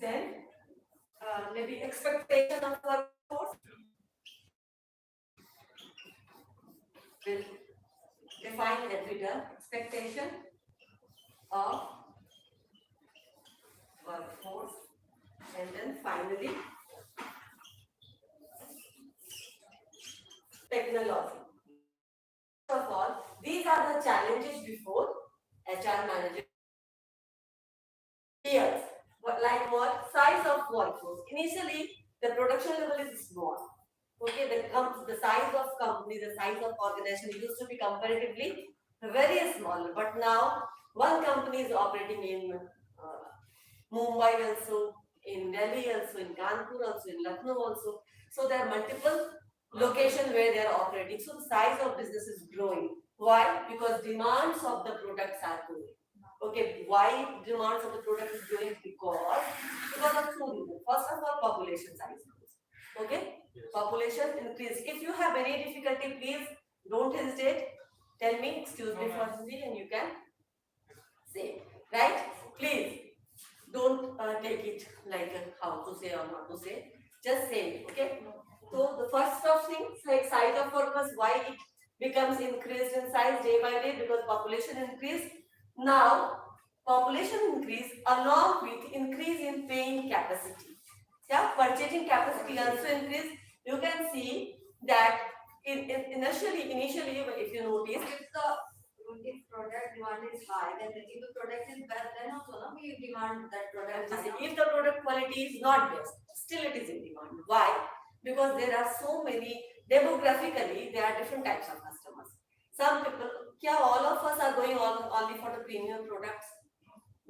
Then maybe expectation of workforce. Will define EBITDA, expectation of workforce, and then finally technology. First of all, these are the challenges before HR manager. Yes, like what? Size of workforce. Initially, the production level is small. Okay, the size of company, the size of organization used to be comparatively very small. But now, one company is operating in Mumbai also, in Delhi also, in Kanpur also, in Lucknow also. So there are multiple locations where they are operating. So the size of business is growing. Why? Because demands of the products are growing. Okay, why demands of the product is growing? Because of two reasons. First of all, population size grows. Okay, yes. Population increase. If you have any difficulty, please don't hesitate. Tell me, excuse me for this, and you can say, right? Please don't take it like how to say or not to say. Just say it. Okay. So the first of things like size of workers, why it becomes increased in size day by day? Because population increase. Now, population increase along with increase in paying capacity. Yeah, purchasing capacity also increase. You can see that initially, if you notice, if product demand is high, then if the product is bad, then also we demand that product. If the product quality is not best, still it is in demand. Why? Because there are so many, demographically, there are different types of customers. Some people, all of us are going on only for the premium products?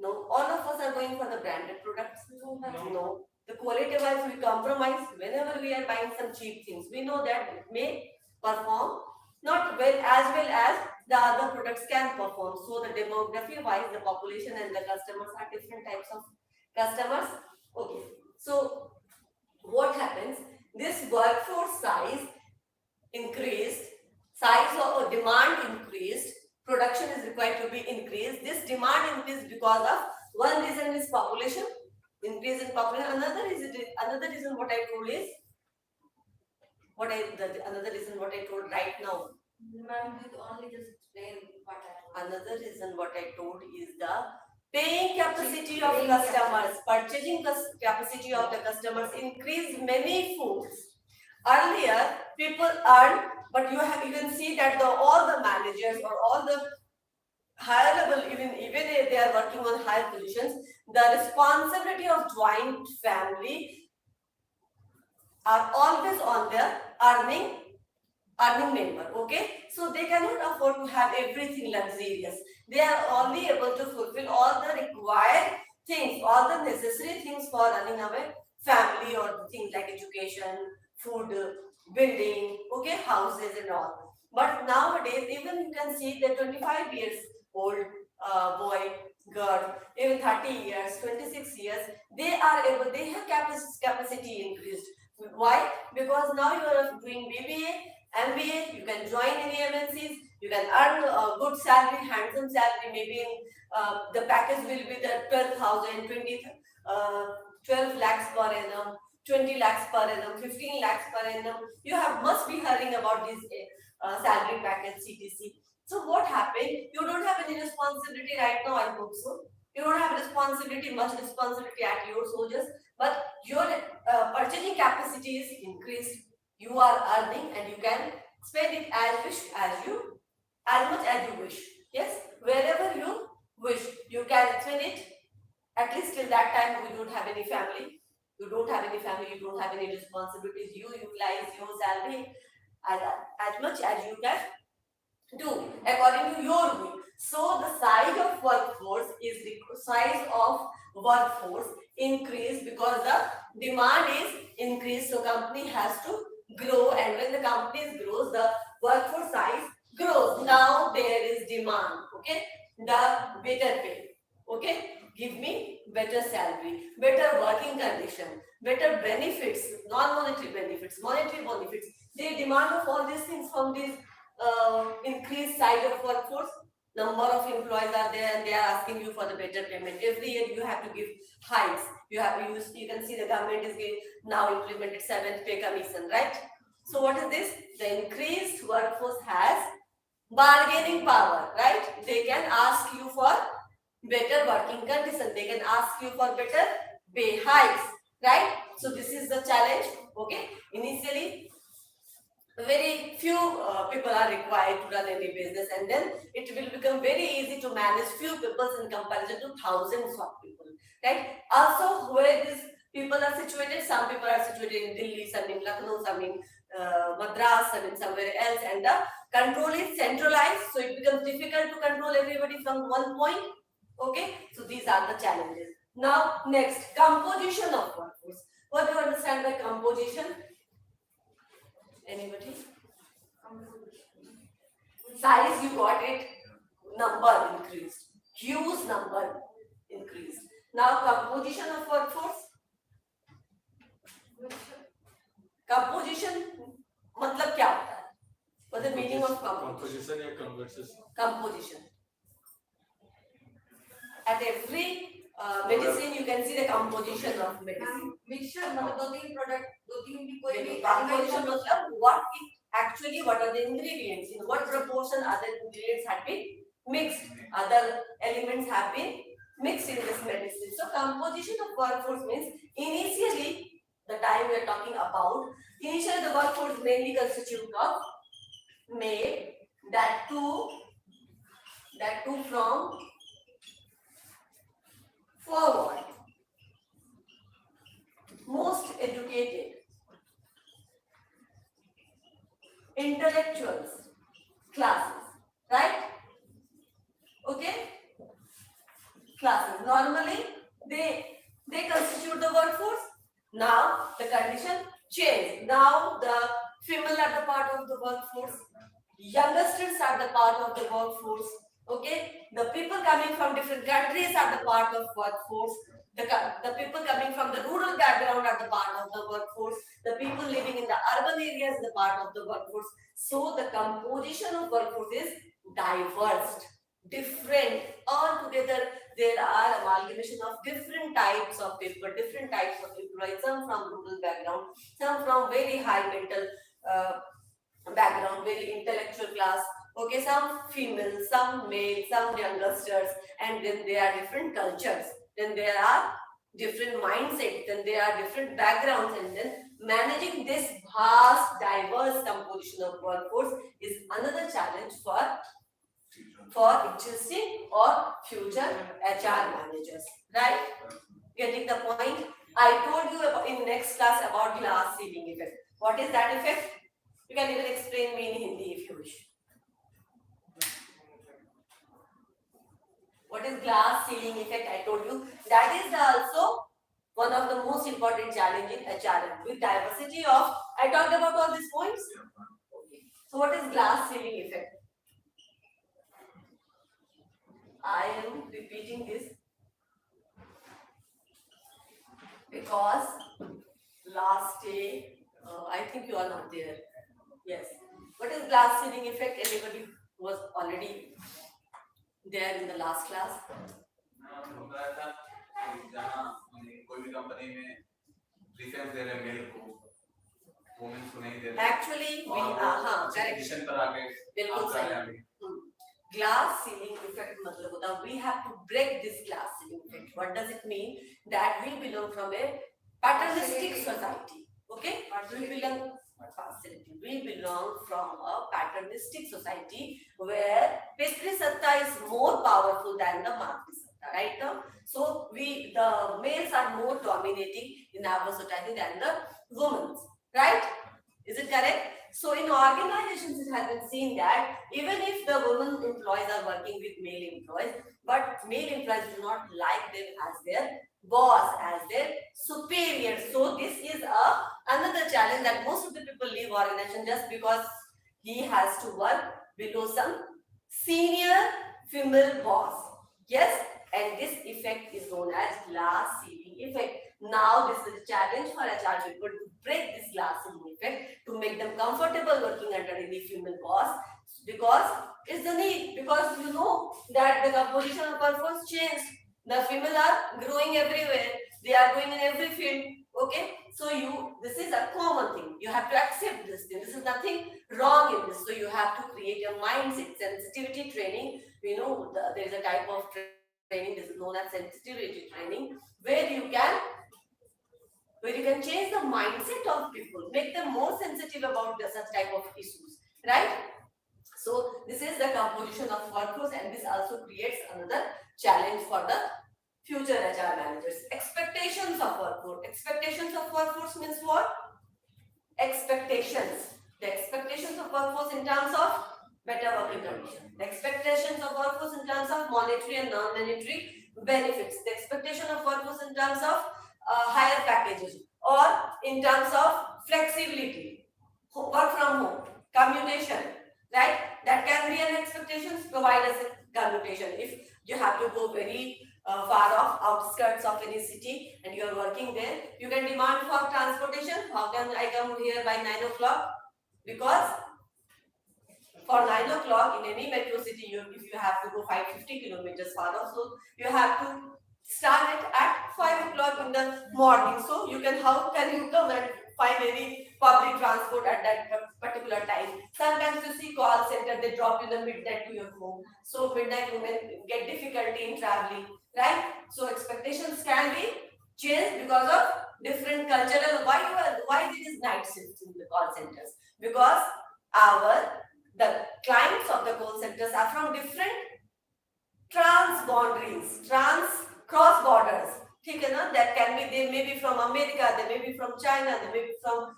No. All of us are going for the branded products? No. The quality wise we compromise whenever we are buying some cheap things. We know that it may perform not well as the other products can perform. So the demography wise, the population and the customers are different types of customers. Okay. So what happens? This workforce size increased, size of demand increased, production is required to be increased. This demand increased because of one reason is population, increase in population. Another reason what I told is another reason what I told right now. Ma'am, you only just explain what I told. Another reason what I told is the paying capacity of customers, purchasing capacity of the customers increased many folds. Earlier, people earn, but you can see that all the managers or all the higher level, even if they are working on higher positions, the responsibility of joint family are always on their earning member. Okay, so they cannot afford to have everything luxurious. They are only able to fulfill all the required things, all the necessary things for running away family or things like education, food, building, okay, houses and all. But nowadays, even you can see the 25 years old boy, girl, even 30 years, 26 years, they have capacity increased. Why? Because now you are doing BBA, MBA, you can join any MNCs, you can earn a good salary, handsome salary, maybe the package will be the 12,000, 12 lakhs per annum, 20 lakhs per annum, 15 lakhs per annum. You must be hearing about this salary package, CTC. So what happened? You don't have any responsibility right now, I hope so. You don't have much responsibility at your soldiers, but your purchasing capacity is increased. You are earning and you can spend it as much as you wish. Yes, wherever you wish, you can spend it. At least till that time, we don't have any family. You don't have any family, you don't have any responsibilities. You utilize your salary as much as you can do according to your will. So the size of workforce increased because the demand is increased. So company has to grow, and when the company grows, the workforce size grows. Now there is demand. Okay, the better pay. Okay, give me better salary, better working condition, better benefits, non-monetary benefits, monetary benefits. The demand of all these things from this increased size of workforce. number of employees are there and they are asking you for the better payment. Every year you have to give hikes. You can see the government is now implemented 7th pay commission, right? So what is this? The increased workforce has bargaining power, right? They can ask you for better working conditions. They can ask you for better pay hikes, right? So this is the challenge. Okay. Initially, very few people are required to run any business, and then it will become very easy to manage few people in comparison to thousands of people, right? Also, where these people are situated, some people are situated in Delhi, some in Lucknow, some in Madras, some in somewhere else, and the control is centralized, so it becomes difficult to control everybody from one point. Okay, so these are the challenges. Now, next, composition of workforce. What do you understand by composition? Anybody? Size, you got it. Number increased. Huge number increased. Now, composition of workforce. Composition मतलब क्या होता है? What is the meaning of composition? Composition या conversion? Composition. At every medicine you can see the composition of medicine. Mixture मतलब दो तीन product, दो तीन भी कोई भी composition मतलब what are the ingredients, in what proportion other ingredients have been mixed, other elements have been mixed in this medicine. So composition of workforce means initially the time we are talking about, initially the workforce mainly constitute of male, that too from forward, most educated, intellectuals classes, right? Okay, classes normally they constitute the workforce. Now the condition changed. Now the female are the part of the workforce, youngsters are the part of the workforce. Okay, the people coming from different countries are the part of workforce. The people coming from the rural background are the part of the workforce. The people living in the urban areas are the part of the workforce. So the composition of workforce is diverse, different. Altogether, there are amalgamation of different types of people, different types of employees. Some from rural background, some from very high mental background, very intellectual class. Okay, some female, some male, some youngsters, and then there are different cultures. Then there are different mindsets, then there are different backgrounds, and then managing this vast, diverse composition of workforce is another challenge for existing or future HR managers, right? Getting the point? I told you about, in next class about glass ceiling effect. What is that effect? You can even explain me in Hindi if you wish. What is glass ceiling effect? I told you that is also one of the most important challenge in HRM. With diversity of, I talked about all these points. Okay. So what is glass ceiling effect? I am repeating this because last day, I think you are not there. Yes. What is glass ceiling effect? Everybody was already there in the last class. Actually, glass ceiling effect matlab hota है, we have to break this glass ceiling effect. What does it mean? That we belong from a patternistic society. Okay, we belong from a patternistic society where Pitrisatta is more powerful than the Matrisatta, right? So the males are more dominating in our society than the women, right? Is it correct? So in organizations it has been seen that even if the women employees are working with male employees, but male employees do not like them as their boss, as their superior. So this is another challenge that most of the people leave organization just because he has to work below some senior female boss. Yes, and this effect is known as glass ceiling effect. Now this is a challenge for HR people to break this glass ceiling effect, to make them comfortable working under any female boss. Because it's the need, because you know that the composition of workforce changed. The females are growing everywhere. They are going in every field. Okay, so this is a common thing. You have to accept this thing. This is nothing wrong in this. So you have to create a mindset, sensitivity training. You know, there is a type of training. This is known as sensitivity training, where you can change the mindset of people, make them more sensitive about such type of issues, right? So this is the composition of workforce, and this also creates another challenge for the future HR managers. Expectations of workforce. Expectations of workforce means what? Expectations. The expectations of workforce in terms of better working conditions. The expectations of workforce in terms of monetary and non-monetary benefits. The expectation of workforce in terms of higher packages, or in terms of flexibility, work from home, commutation, right? That can be an expectation. Provide us a commutation. If you have to go very far off outskirts of any city and you are working there, you can demand for transportation. How can I come here by 9 o'clock? Because for 9 o'clock in any metro city, if you have to go 550 kilometers far off, so you have to start it at 5 o'clock in the morning. So how can you come and find any public transport at that particular time? Sometimes you see call center, they drop you the midnight to your home. So midnight women get difficulty in traveling, right? So expectations can be changed because of different cultural. Why there is night shifts in the call centers? Because the clients of the call centers are from different cross borders. ठीक है ना? That can be, they may be from America, they may be from China, they may be from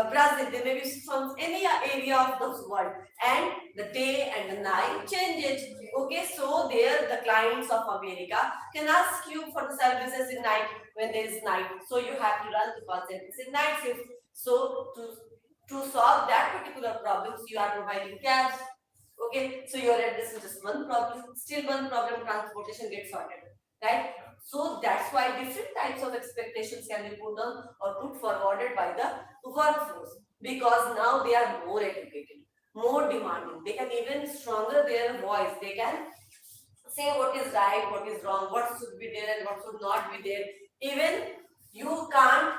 Brazil, they may be from any area of the world, and the day and the night changes. Okay, so there the clients of America can ask you for the services in night when there is night. So you have to run the call centers in night shift. So to solve that particular problems, you are providing cabs. Okay, so you are addressing just one problem. Still one problem, transportation gets sorted, right? So that's why different types of expectations can be put on or put forwarded by the workforce, because now they are more educated, more demanding. They can even stronger their voice. They can say what is right, what is wrong, what should be there and what should not be there. Even you can't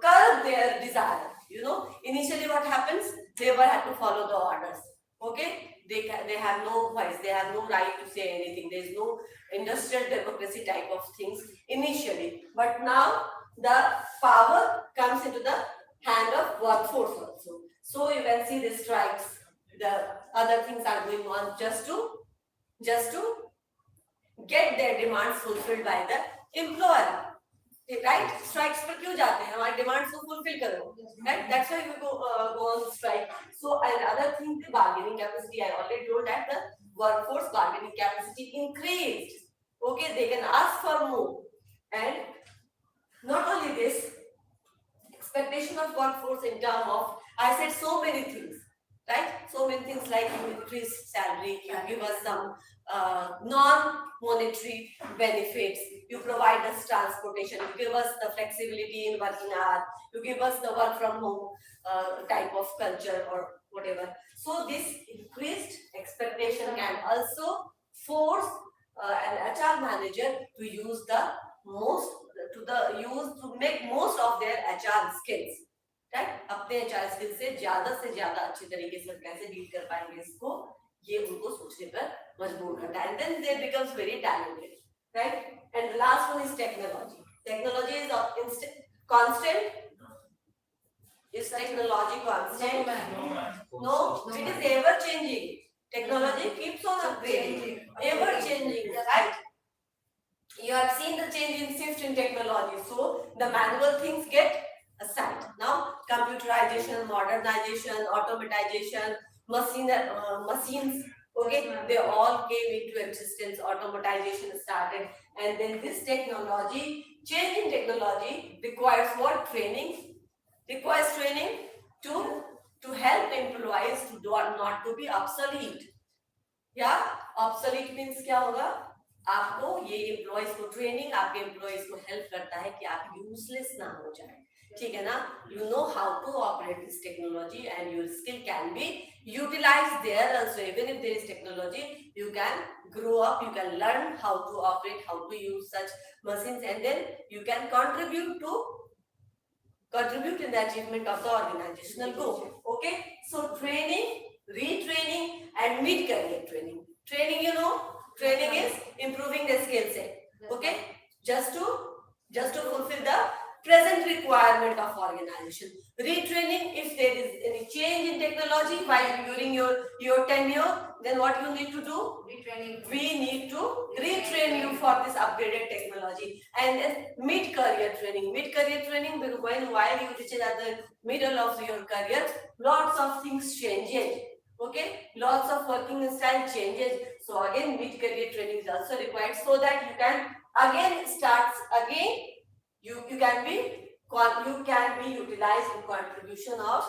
curb their desire. You know, initially what happens? They were have to follow the orders. Okay, they have no voice, they have no right to say anything. There is no industrial democracy type of things initially, but now the power comes into the hand of workforce also. So you can see the strikes, the other things are going on just to get their demands fulfilled by the employer. Right? Strikes पर क्यों जाते हैं? हमारी demands को fulfill करो. Right? That's why we go on strike. So another thing, the bargaining capacity. I already told that the workforce bargaining capacity increased. Okay, they can ask for more, and not only this, expectation of workforce in terms of, I said so many things, right? So many things like you increase salary, you give us some non-monetary benefits, you provide us transportation, you give us the flexibility in working hours, you give us the work from home type of culture or whatever. So this increased expectation can also force an HR manager to use to make most of their HR skills. Right? अपने HR skills से ज्यादा अच्छी तरीके से कैसे deal कर पाएंगे इसको, ये उनको सोचने पर मजबूर करता है, and then they becomes very talented, right? And the last one is technology. Technology is constant. Is technology constant? No, it is ever changing. Technology keeps on upgrading, ever changing, right? You have seen the change in shift in technology. So the manual things get aside. Now computerization, modernization, automatization, machines, okay, they all came into existence. Automatization started, and then this technology, change in technology requires what? Training. Requires training to help employees not to be obsolete. Yeah, obsolete means क्या होगा? आपको ये employees को training आपके employees को help करता है कि आप useless ना हो जाए. ठीक है ना? You know how to operate this technology and your skill can be utilized there also. Even if there is technology, you can grow up, you can learn how to operate, how to use such machines, and then you can contribute in the achievement of the organizational goal. Okay, so training, retraining, and mid-career training. Training, you know, training is improving the skill set. Okay, just to fulfill the present requirement of organization. Retraining, if there is any change in technology while during your tenure, then what you need to do? Retraining. We need to retrain you for this upgraded technology. And then mid-career training. Mid-career training, while you reach at the middle of your career, lots of things changes. Okay, lots of working style changes. So again, mid-career training is also required so that you can again start again. You can be utilized in contribution of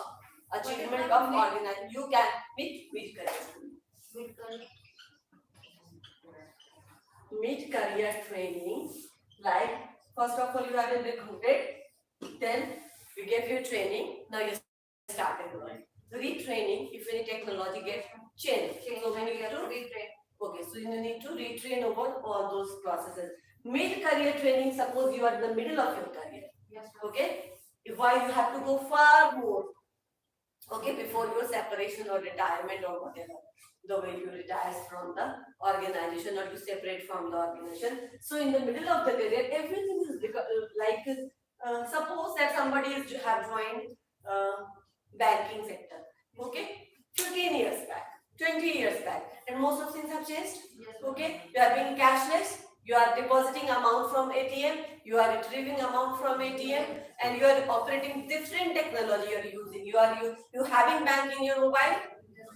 achievement of organization. You can mid-career training, like first of all you have been recruited, then we gave you training, now you started work. Retraining, if any technology gets changed, so when you get to retrain. Okay, so you need to retrain over all those processes. Mid-career training, suppose you are in the middle of your career. Yes. Okay, why you have to go far more. Okay, before your separation or retirement or whatever, the way you retire from the organization or you separate from the organization. So in the middle of the career, everything is like suppose that somebody have joined banking sector. Okay, 15 years back, 20 years back, and most of things have changed. Yes. Okay, you are being cashless. You are depositing amount from ATM, you are retrieving amount from ATM, and you are operating different technology you are using. You having bank in your mobile,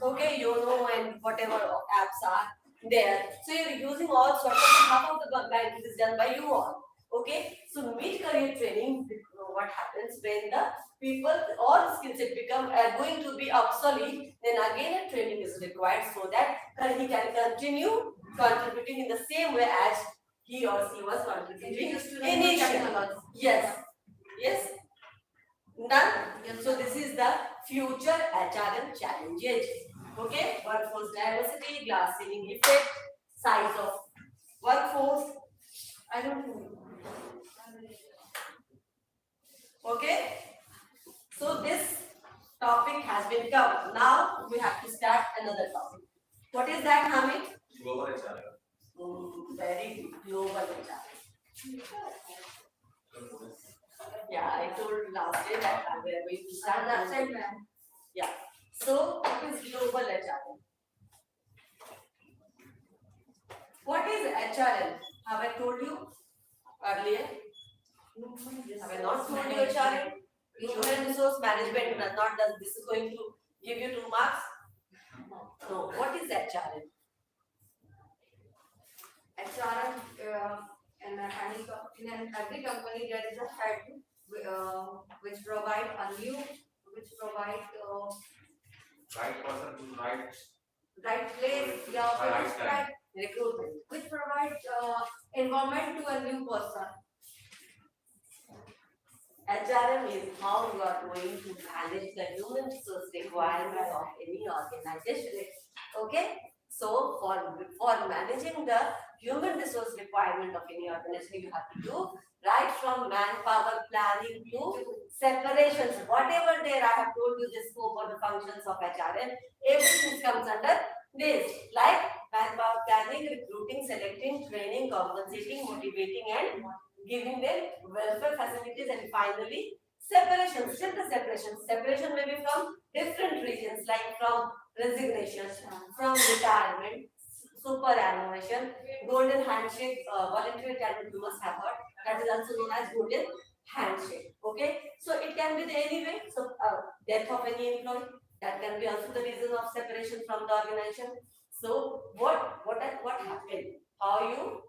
okay, you know, and whatever apps are there. So you are using all sorts of, half of the banking is done by you all. Okay, so mid-career training, what happens when the people or skill set become going to be obsolete, then again a training is required so that he can continue contributing in the same way as he or she was contributing initially. Yes. Yes. Done. Yes. So this is the future HRM challenges. Okay. Workforce diversity, glass ceiling effect, size of workforce. I don't know. Okay. So this topic has been covered. Now we have to start another topic. What is that, Hamid? Global HRM. Very global HRM. Yeah, I told last day that we are going to start that side. Yeah. So what is global HRM? What is HRM? Have I told you earlier? Have I not told you HRM? Human resource management does not does this is going to give you 2 marks? No. What is HRM? HRM in every company there is a head which provide Right person to right place, Right time. Recruitment. which provide environment to a new person. HRM is how you are going to manage the human resource requirement of any organization. Okay? So for managing the human resource requirement of any organization, you have to do right from manpower planning to separations. Whatever there, I have told you the scope or the functions of HRM, everything comes under this, like manpower planning, recruiting, selecting, training, compensating, motivating, and giving them welfare facilities, and finally separation. Still the separation. Separation may be from different regions, like from resignation, from retirement, superannuation, golden handshake, voluntary retirement you must have heard. That is also known as golden handshake. Okay, so it can be the anyway. So death of any employee, that can be also the reason of separation from the organization. So what happened? How you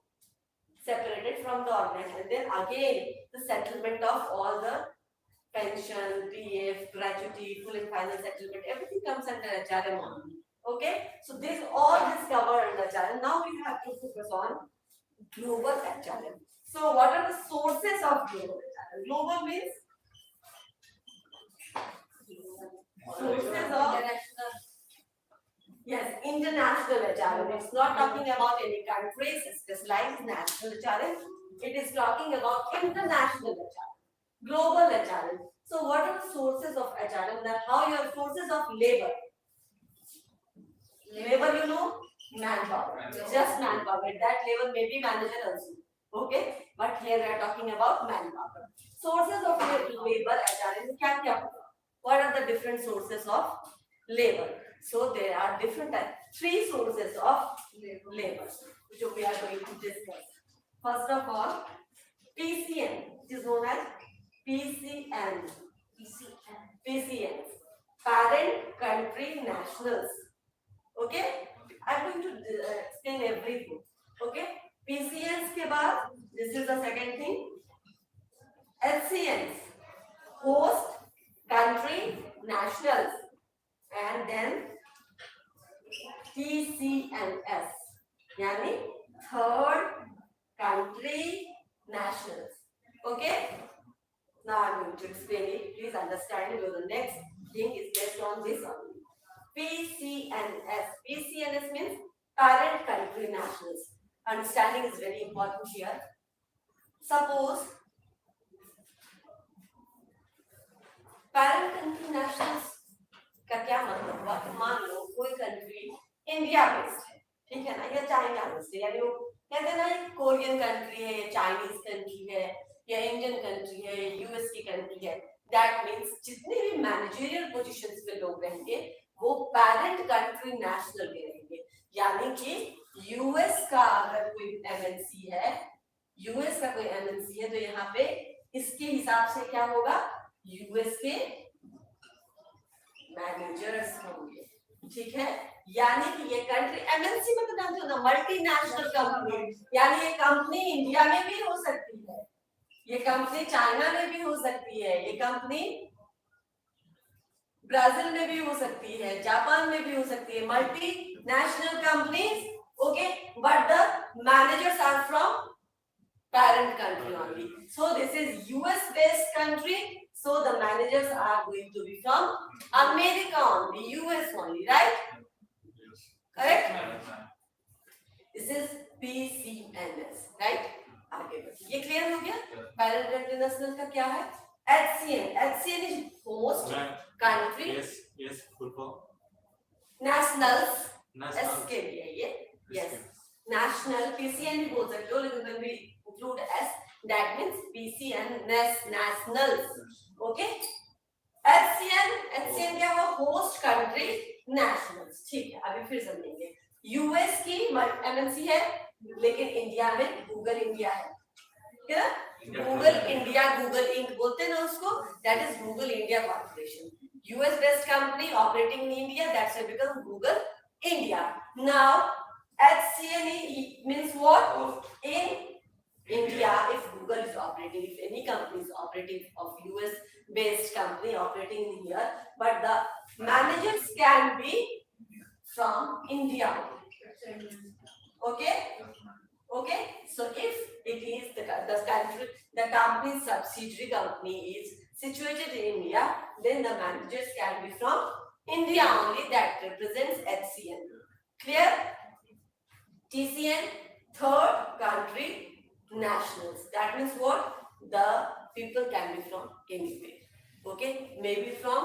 separated from the organization? And then again the settlement of all the pension, PF, gratuity, full and final settlement, everything comes under HRM only. Okay, so this all this covered under HRM. Now we have to focus on global HRM. So what are the sources of global HRM? Global means Sources of yes, international HRM. It's not talking about any countries specialized national HRM. It is talking about international HRM, global HRM. So what are the sources of HRM? That how your sources of labor? Labor, you know, manpower. Just manpower. That labor may be manager also. Okay, but here we are talking about manpower. Sources of labor HRM. क्या क्या होगा? What are the different sources of labor? So there are different types, 3 sources of labor, which we are going to discuss. First of all, PCN, which is known as PCN. PCN, parent country nationals. Okay, I am going to explain everything. Okay, PCNs के बाद, this is the second thing. HCNs, host country nationals, and then TCNS, यानी third country nationals. Okay, now I am going to explain it. Please understand it. The next thing is based on this only. PCNS. PCNS means parent country nationals. Understanding is very important here. Suppose parent country nationals का क्या मतलब हुआ? मान लो कोई country India based है, ठीक है ना, या चाइना बेस्ड है, यानी वो कहते हैं ना कोरियन कंट्री है, या चाइनीज कंट्री है, या इंडियन कंट्री है, या यूएस की कंट्री है. दैट मींस जितने भी मैनेजरियल पोजीशंस पे लोग रहेंगे वो पेरेंट कंट्री नेशनल के रहेंगे. यानी कि यूएस का अगर कोई एमएनसी है, यूएस का कोई एमएनसी है, तो यहाँ पे इसके हिसाब से क्या होगा? यूएस के मैनेजर्स होंगे. ठीक है, यानी कि ये कंट्री एमएनसी में तो जानते हो ना, मल्टीनेशनल कंपनी, यानी ये कंपनी इंडिया में भी हो सकती है, ये कंपनी चाइना में भी हो सकती है, ये कंपनी ब्राजील में भी हो सकती है, जापान में भी हो सकती है. Multinational companies. Okay, but the managers are from parent country only. So this is US based country, so the managers are going to be from America only, US only, right? Yes. Correct? This is PCNS, right? आगे बढ़िए. ये clear हो गया? Parent country national का क्या है? HCN. HCN is host country. Yes, full form. Nationals. National. S के लिए ये. Yes. National. PCN भी बोल सकते हो, लेकिन when we include S, that means PCNS, nationals. Okay? HCN क्या हुआ? Host country nationals. ठीक है, अभी फिर समझेंगे. यूएस की एमएनसी है, लेकिन इंडिया में गूगल इंडिया है. क्या? गूगल इंडिया, गूगल इंक बोलते हैं ना उसको. That is Google India corporation. US based company operating in India, that's why become Google India. Now HCN means what? In India, if Google is operating, if any company is operating of US based company operating here, but the managers can be from India. Okay? Okay? So if it is the country, the company's subsidiary company is situated in India, then the managers can be from India only. That represents HCN. Clear? TCN, third country nationals. That means what? The people can be from anywhere. Okay? Maybe from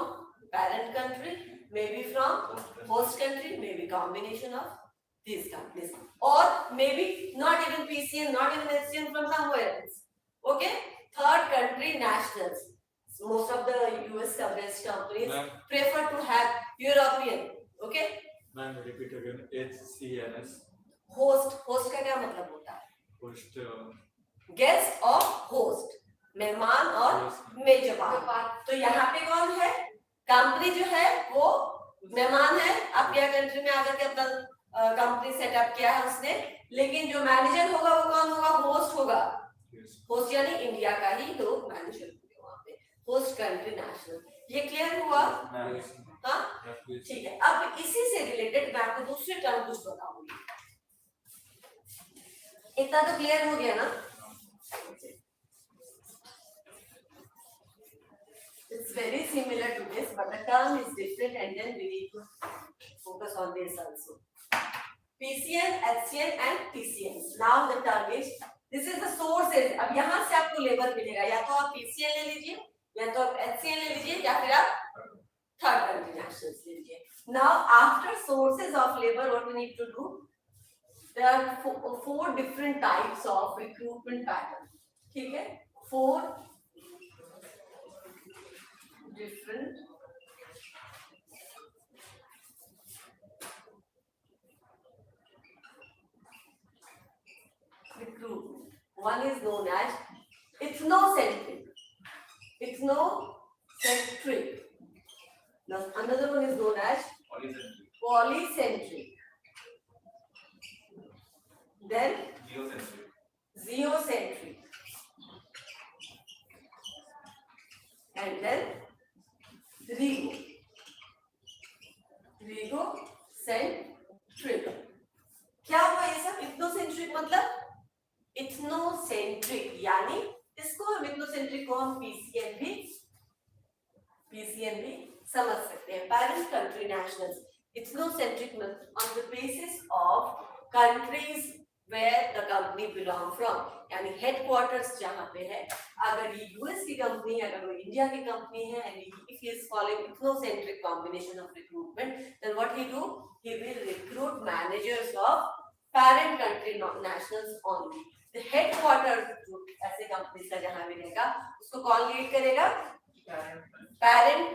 parent country, maybe from host country, maybe combination of these companies. Or maybe not even PCN, not even HCN, from somewhere else. Okay? Third country nationals. So most of the US based companies prefer to have European. Okay? Ma'am, repeat again. HCNS. Host. Host का क्या मतलब होता है? Host. Guest और host, मेहमान और मेजबान. तो यहाँ पे कौन है? कंपनी जो है वो मेहमान है. आपके कंट्री में आकर के अपना कंपनी सेटअप किया है उसने, लेकिन जो मैनेजर होगा वो कौन होगा? होस्ट होगा. होस्ट यानी इंडिया का ही लोग मैनेजर होंगे वहाँ पे. Host country national. ये क्लियर हुआ? हाँ, ठीक है. अब इसी से रिलेटेड मैं आपको दूसरे टर्म कुछ बताऊंगी. इतना तो क्लियर हो गया ना? It's very similar to this, but the term is different, and then we need to focus on this also. PCN, HCN and TCN. Now the term is, this is the sources. अब यहाँ से आपको labour मिलेगा, या तो आप PCN ले लीजिए, या तो आप HCN ले लीजिए, या फिर आप third country nationals ले लीजिए. Now after sources of labor, what we need to do? There are four different types of recruitment patterns. ठीक है? 4 different recruitment. One is known as ethnocentric. Ethnocentric. Now another one is known as polycentric. Then geocentric. And then regocentric. क्या हुआ ये सब? Ethnocentric मतलब ethnocentric, यानी इसको हम इथनोसेंट्रिक को हम पीसीएन भी समझ सकते हैं. Parent country nationals. Ethnocentric on the basis of countries where the company belong from, यानी हेडक्वार्टर्स जहाँ पे है. अगर ये यूएस की कंपनी है, अगर वो इंडिया की कंपनी है, and if he is following ethnocentric combination of recruitment, then what he do? He will recruit managers of parent country nationals only. The headquarters जो ऐसे कंपनीज का जहाँ भी रहेगा, उसको कौन लीड करेगा? पेरेंट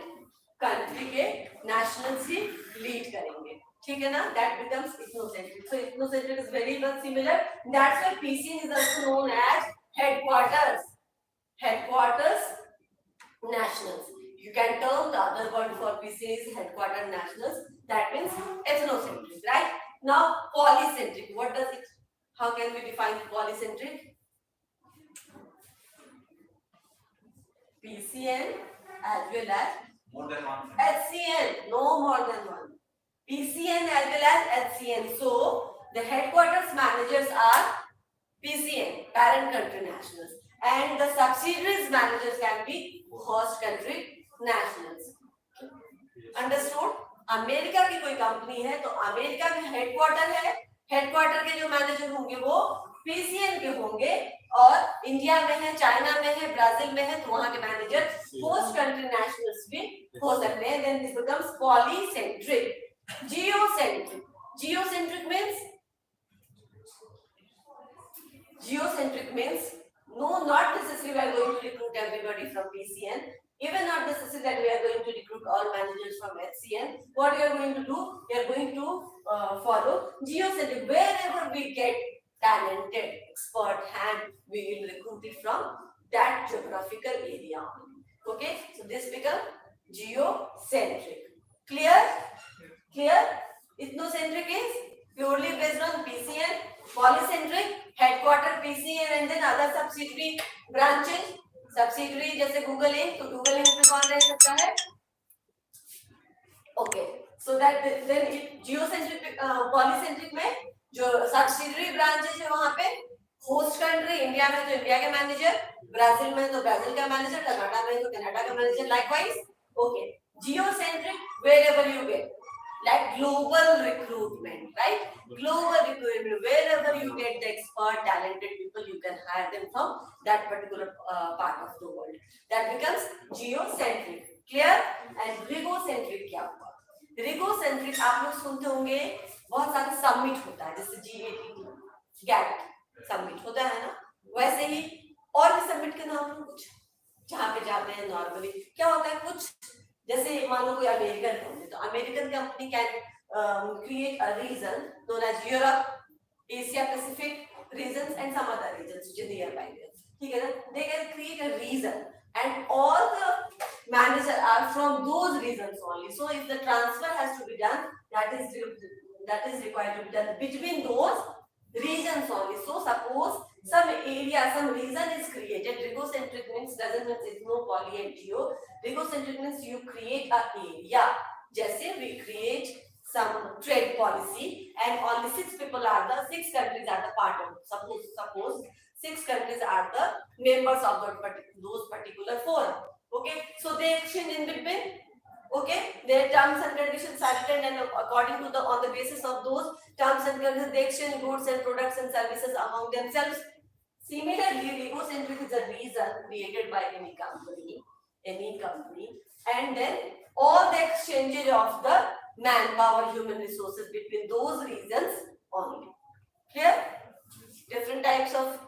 कंट्री के नेशनल्स ही लीड करेंगे. ठीक है ना? That becomes ethnocentric. So ethnocentric is very much similar. That's why PCN is also known as headquarters nationals. You can term the other word for PCN is headquarter nationals. That means ethnocentric, right? Now polycentric. What does it? How can we define polycentric? PCN as well as more than one. HCN, no more than one. PCN as well as HCN. So the headquarters managers are PCN, parent country nationals, and the subsidiaries managers can be host country nationals. Understood? America की कोई company है तो America में headquarter है. Headquarter के जो manager होंगे वो पीसीएन के होंगे, और इंडिया में है, चाइना में है, ब्राजील में है, तो वहां के मैनेजर होस्ट कंट्री नेशनल्स भी हो सकते हैं. Then this becomes polycentric. Geocentric. Geocentric means no, not necessarily we are going to recruit everybody from PCN. Even not necessarily that we are going to recruit all managers from HCN. What we are going to do? We are going to follow geocentric. Wherever we get talented, expert hand, we will recruit it from that geographical area. Okay, so this becomes geocentric. Clear? Ethnocentric is purely based on PCN. Polycentric, headquarter PCN and then other subsidiary branches. Subsidiary जैसे Google Inc, तो Google Inc में कौन रह सकता है? Okay, so that then it geocentric, polycentric में जो subsidiary branches है वहाँ पे host country, इंडिया में तो इंडिया के मैनेजर, ब्राजील में तो ब्राजील का मैनेजर, कनाडा में तो कनाडा का manager. Likewise, okay, geocentric wherever you get. Like global recruitment, right? Global recruitment, wherever you get the expert, talented people, you can hire them from that particular part of the world. That becomes geocentric. Clear? And regocentric क्या हुआ? Regocentric आप लोग सुनते होंगे, बहुत सारे summit होता है, जैसे GATT summit होता है ना? वैसे ही और भी summit के नाम हैं कुछ, जहाँ पे जाते हैं normally. क्या होता है कुछ? जैसे मान लो कोई अमेरिकन कंपनी, तो American company can create a region known as Europe, Asia Pacific regions and some other regions which are nearby there. ठीक है ना? They can create a region and all the manager are from those regions only. So if the transfer has to be done, that is required to be done between those regions only. So suppose some area, some region is created. Regocentric means doesn't mean it's no poly and geo. Regocentric means you create a area. जैसे we create some trade policy and only 6 countries are the part of. Suppose 6 countries are the members of those particular forum. Okay, so they exchange in between. Okay, their terms and conditions are written, and according to on the basis of those terms and conditions, they exchange goods and products and services among themselves. Similarly, egocentric is a reason created by any company, and then all the exchanges of the manpower, human resources between those reasons only. Clear? Different types of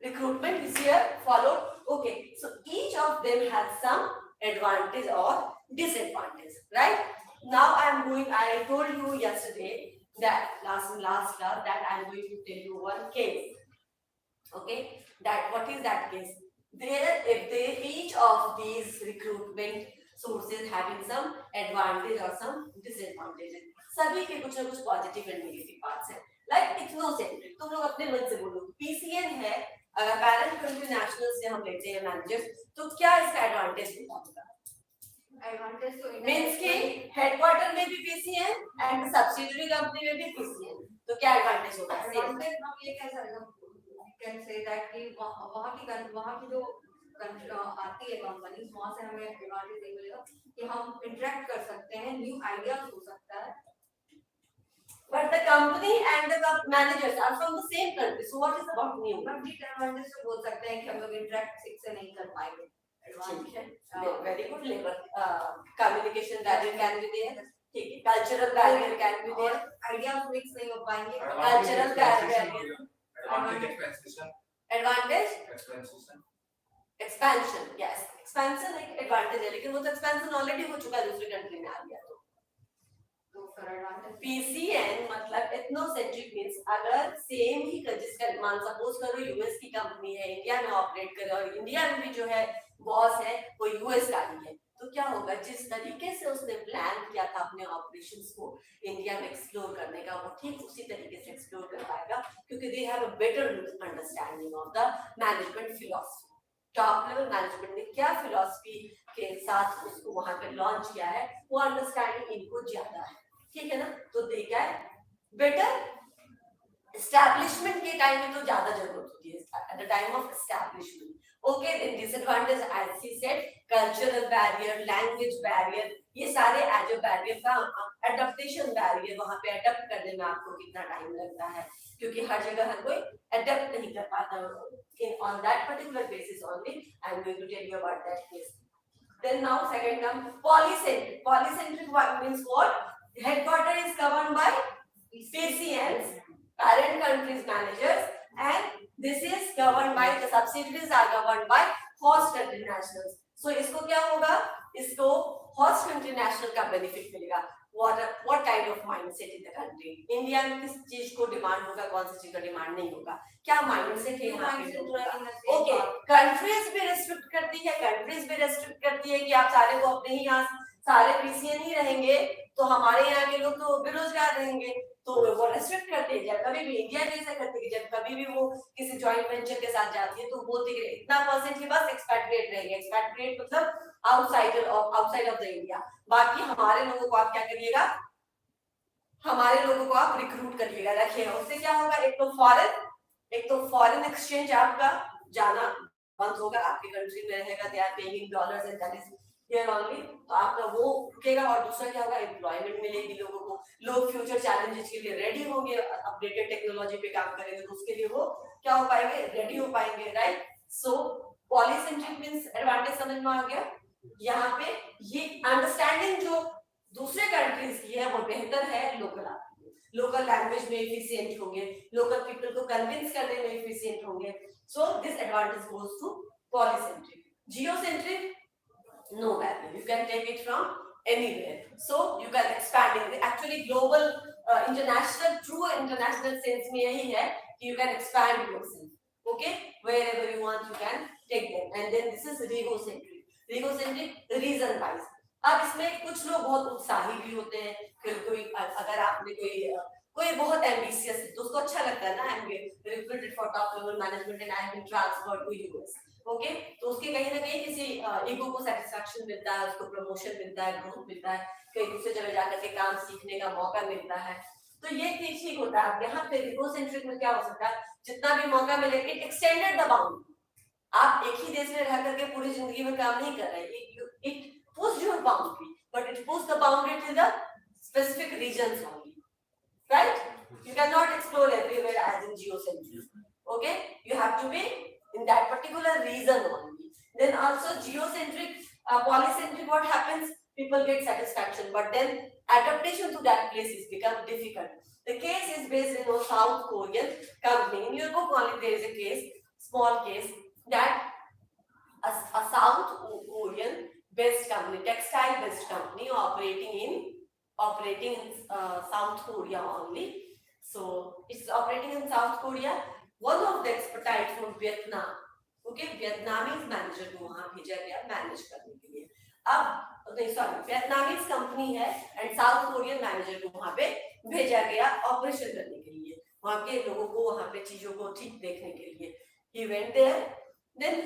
recruitment is here followed. Okay, so each of them has some advantage or disadvantage, right? Now I told you yesterday that last class that I am going to tell you one case. Okay, that what is that case? Each of these recruitment sources having some advantage or some disadvantages. सभी के कुछ ना कुछ positive and negative parts हैं. Like ethnocentric, तुम लोग अपने मन से बोलो. पीसीएन है, अगर पैरेंट कंट्री नेशनल से हम लेते हैं मैनेजर्स, तो क्या इसका एडवांटेज होगा? एडवांटेज तो मींस कि हेडक्वार्टर में भी पीसीएन एंड सब्सिडियरी कंपनी में भी पीसीएन, तो क्या एडवांटेज होगा? एडवांटेज हम ये कह सकते हैं, कैन से दैट कि वहाँ की जो आती है कंपनीज, वहाँ से हमें एडवांटेज ये मिलेगा कि हम इंटरेक्ट कर सकते हैं, न्यू आइडियाज हो सकता है. But the company and the managers are from the same country, so what is about new? हम डिसएडवांटेज से बोल सकते हैं कि हम लोग इंटरेक्ट ठीक से नहीं कर पाएंगे. Very good labor communication barrier can be there. ठीक है, cultural barrier can be there. Ideas mix नहीं हो पाएंगे. Cultural barrier. Advantage? Expansion. Yes, expansion एक advantage है, लेकिन वो तो expansion already हो चुका है दूसरी कंट्री में आ गया तो. PCN मतलब एथनोसेंट्रिक मींस अगर सेम ही जिसका मान सपोज करो यूएस की कंपनी है, इंडिया में ऑपरेट करे और इंडिया में भी जो है बॉस है वो यूएस का ही है, तो क्या होगा? जिस तरीके से उसने प्लान किया था अपने ऑपरेशंस को इंडिया में एक्सप्लोर करने का, वो ठीक उसी तरीके से एक्सप्लोर कर पाएगा, क्योंकि they have a better understanding of the management philosophy. Top level management ने क्या फिलॉसफी के साथ उसको वहां पे लॉन्च किया है, वो अंडरस्टैंडिंग इनको ज्यादा है. ठीक है ना? तो दे क्या है, बेटर एस्टैब्लिशमेंट के टाइम में तो ज्यादा जरूरत होती है, at the time of establishment. Okay, then disadvantage as she said, cultural barrier, language barrier, ये सारे एज अ बैरियर का. एडेप्टेशन बैरियर, वहां पे अडेप्ट करने में आपको कितना टाइम लगता है, क्योंकि हर जगह हर कोई अडेप्ट नहीं कर पाता. On that particular basis only I am going to tell you about that case. Then now second term, polycentric. Polycentric means what? Headquarter is governed by PCNs, parent countries managers, and this is governed by the subsidiaries are governed by host country nationals. So इसको क्या होगा? इसको host country national का benefit मिलेगा. What kind of mindset in the country? India में किस चीज को डिमांड होगा, कौन सी चीज का डिमांड नहीं होगा, क्या माइंडसेट है यहाँ पे? ओके, कंट्रीज भी रेस्ट्रिक्ट करती है कि आप सारे को अपने ही यहाँ सारे पीसीएन ही रहेंगे, तो हमारे यहाँ के लोग तो बेरोजगार रहेंगे, तो वो रेस्ट्रिक्ट करते हैं. जब कभी भी इंडिया जैसा करते हैं, जब कभी भी वो किसी जॉइंट वेंचर के साथ जाती है तो बोलते हैं इतना परसेंट ही बस एक्सपैट्रिएट रहेंगे. एक्सपैट्रिएट मतलब आउटसाइड ऑफ द इंडिया. बाकी हमारे लोगों को आप क्या करिएगा, हमारे लोगों को आप रिक्रूट करिएगा, रखिएगा. उससे क्या होगा? एक तो फॉरेन एक्सचेंज आपका जाना बंद होगा, आपकी कंट्री में रहेगा, they are paying in dollars and that is here only, तो आपका वो रुकेगा. और दूसरा क्या होगा? एम्प्लॉयमेंट मिलेगी लोगों को, लोग फ्यूचर चैलेंजेस के लिए रेडी होंगे, अपडेटेड टेक्नोलॉजी पे काम करेंगे, तो उसके लिए वो क्या हो पाएंगे? रेडी हो पाएंगे, राइट? सो पॉलीसेंट्रिक मींस एडवांटेज समझ में आ गया. यहाँ पे ये अंडरस्टैंडिंग जो दूसरे कंट्रीज की है वो बेहतर है, लोकल लैंग्वेज में एफिशिएंट होंगे, लोकल पीपल को कन्विंस करने में एफिशिएंट होंगे. So this advantage goes to polycentric. Geocentric, no value, you can take it from anywhere, so you can expand it. Actually global international, true international sense में यही है कि you can expand yourself, okay, wherever you want you can take them. And then this is regocentric reason wise. अब इसमें कुछ लोग बहुत उत्साही भी होते हैं, फिर कोई अगर आपने कोई बहुत एम्बिशियस है तो उसको अच्छा लगता है ना, I am recruited for top level management and I have been transferred to US. Okay, तो उसके कहीं ना कहीं किसी ईगो को सेटिस्फैक्शन मिलता है, उसको प्रमोशन मिलता है, ग्रोथ मिलता है, कहीं दूसरे जगह जाकर के काम सीखने का मौका मिलता है, तो ये ठीक होता है. यहाँ पे इगोसेंट्रिक में क्या हो सकता है? जितना भी मौका मिले, इट एक्सटेंडेड द बाउंड्री, आप एक ही देश में रह करके पूरी जिंदगी में काम नहीं कर रहे. It pushed your boundary, but it pushed the boundary to the specific regions only, right? You cannot explore everywhere as in geocentric. Okay, you have to be in that particular region only. Then also geocentric, polycentric, what happens? People get satisfaction, but then adaptation to that place is become difficult. The case is based in a South Korean company. In your book only there is a case, small case, that a South Korean based company, textile based company operating in South Korea only. So it's operating in South Korea. One of the expertise from Vietnam, okay, Vietnamese manager को वहाँ भेजा गया manage करने के लिए. अब नहीं sorry, Vietnamese company है एंड साउथ कोरियन मैनेजर को वहाँ पे भेजा गया ऑपरेशन करने के लिए, वहाँ के लोगों को वहाँ पे चीजों को ठीक देखने के लिए. He went there. Then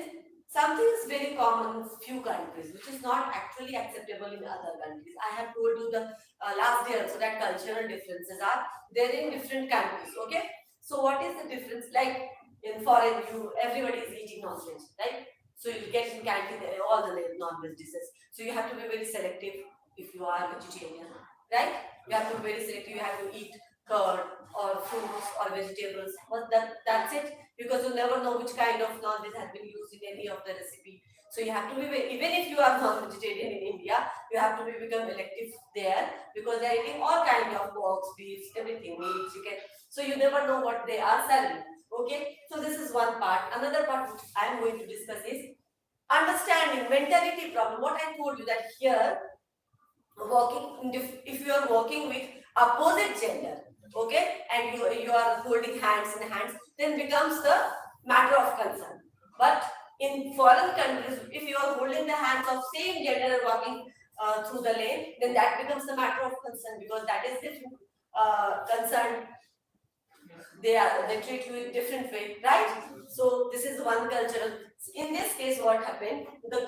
something is very common in few countries, which is not actually acceptable in other countries. I have told you the last year also that cultural differences are there in different countries. Okay, so what is the difference? Like in foreign, everybody is eating non-veg, right? So you get in canteen all the non-veg dishes. So you have to be very selective if you are vegetarian, right? You have to be very selective. You have to eat curd or fruits or vegetables. But that's it, because you never know which kind of non-veg has been used in any of the recipe. So you have to be even if you are non-vegetarian in India, you have to become elective there, because they are eating all kind of pork, beef, everything, meat, chicken. So you never know what they are selling. Okay, so this is one part. Another part which I am going to discuss is understanding mentality problem. What I told you that here, if you are working with opposite gender, okay, and you are holding hands in hands, then becomes the matter of concern. But in foreign countries, if you are holding the hands of same gender walking through the lane, then that becomes the matter of concern, because that is different concern. They treat you in different way, right? So this is one cultural. In this case, what happened? The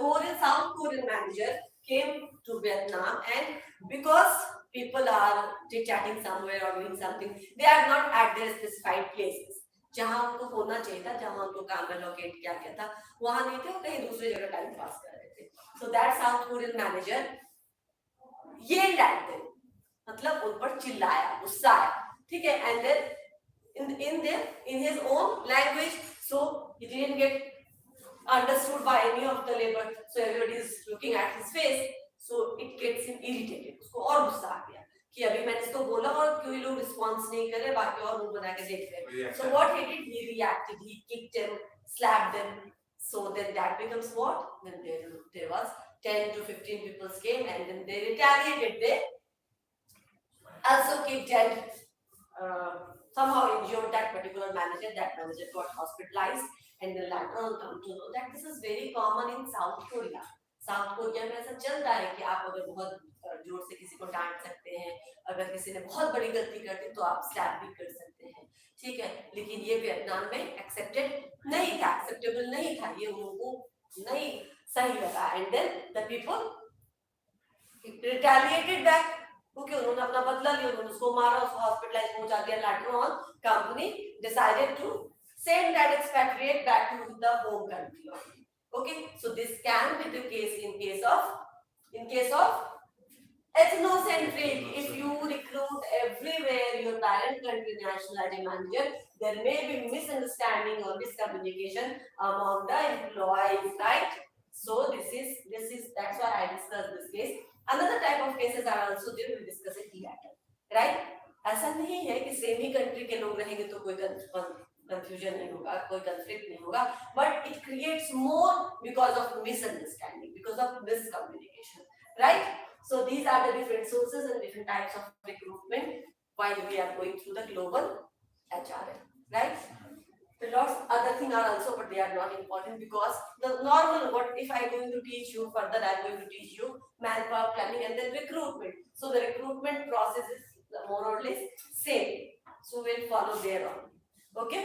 South Korean manager came to Vietnam, and because people are chit-chatting somewhere or doing something, they are not at their specified places. जहाँ उनको होना चाहिए था, जहाँ उनको काम में locate किया गया था, वहाँ नहीं थे, वो कहीं दूसरी जगह टाइम पास कर रहे थे. So that South Korean manager yelled at them, मतलब उन पर चिल्लाया, गुस्सा आया, ठीक है? And then in his own language, so he didn't get understood by any of the labor, so everybody is looking at his face, so it gets him irritated. उसको और गुस्सा आ गया कि अभी मैंने इसको बोला और क्यों लोग रिस्पॉन्स नहीं कर रहे, बाकी और मुंह बना के देख रहे हैं. So what he did, he reacted, he kicked them, slapped them. So then that becomes what? Then there was 10 to 15 people came, and then they retaliated. They also kicked and somehow injured that particular manager. That manager got hospitalized, and then later on come to know that this is very common in South Korea. South Korea में ऐसा चलता है कि आप अगर बहुत जोर से किसी को डांट सकते हैं, अगर किसी ने बहुत बड़ी गलती कर दी तो आप स्लैप भी कर सकते हैं, ठीक है? लेकिन ये वियतनाम में एक्सेप्टेड नहीं था, एक्सेप्टेबल नहीं था, ये उनको नहीं सही लगा. And then the people retaliated back, क्योंकि उन्होंने अपना बदला लिया, उन्होंने उसको मारा, उसको हॉस्पिटलाइज पहुंचा दिया. Later on company decided to send that expatriate back to the home country. Okay, so this can be the case in case of ethnocentric. If you recruit everywhere your parent country nationality manager, there may be misunderstanding or miscommunication among the employees, right? So this is that's why I discussed this case. Another type of cases are also there. We discuss it later, right? ऐसा नहीं है कि same ही country के लोग रहेंगे तो कोई confusion नहीं होगा, कोई conflict नहीं होगा, but it creates more because of misunderstanding, because of miscommunication, right? So these are the different sources and different types of recruitment while we are going through the global HRM, right? The lots other things are also, but they are not important, because the normal, what if I am going to teach you further, I am going to teach you manpower planning and then recruitment. So the recruitment process is more or less same, so we'll follow there on. Okay,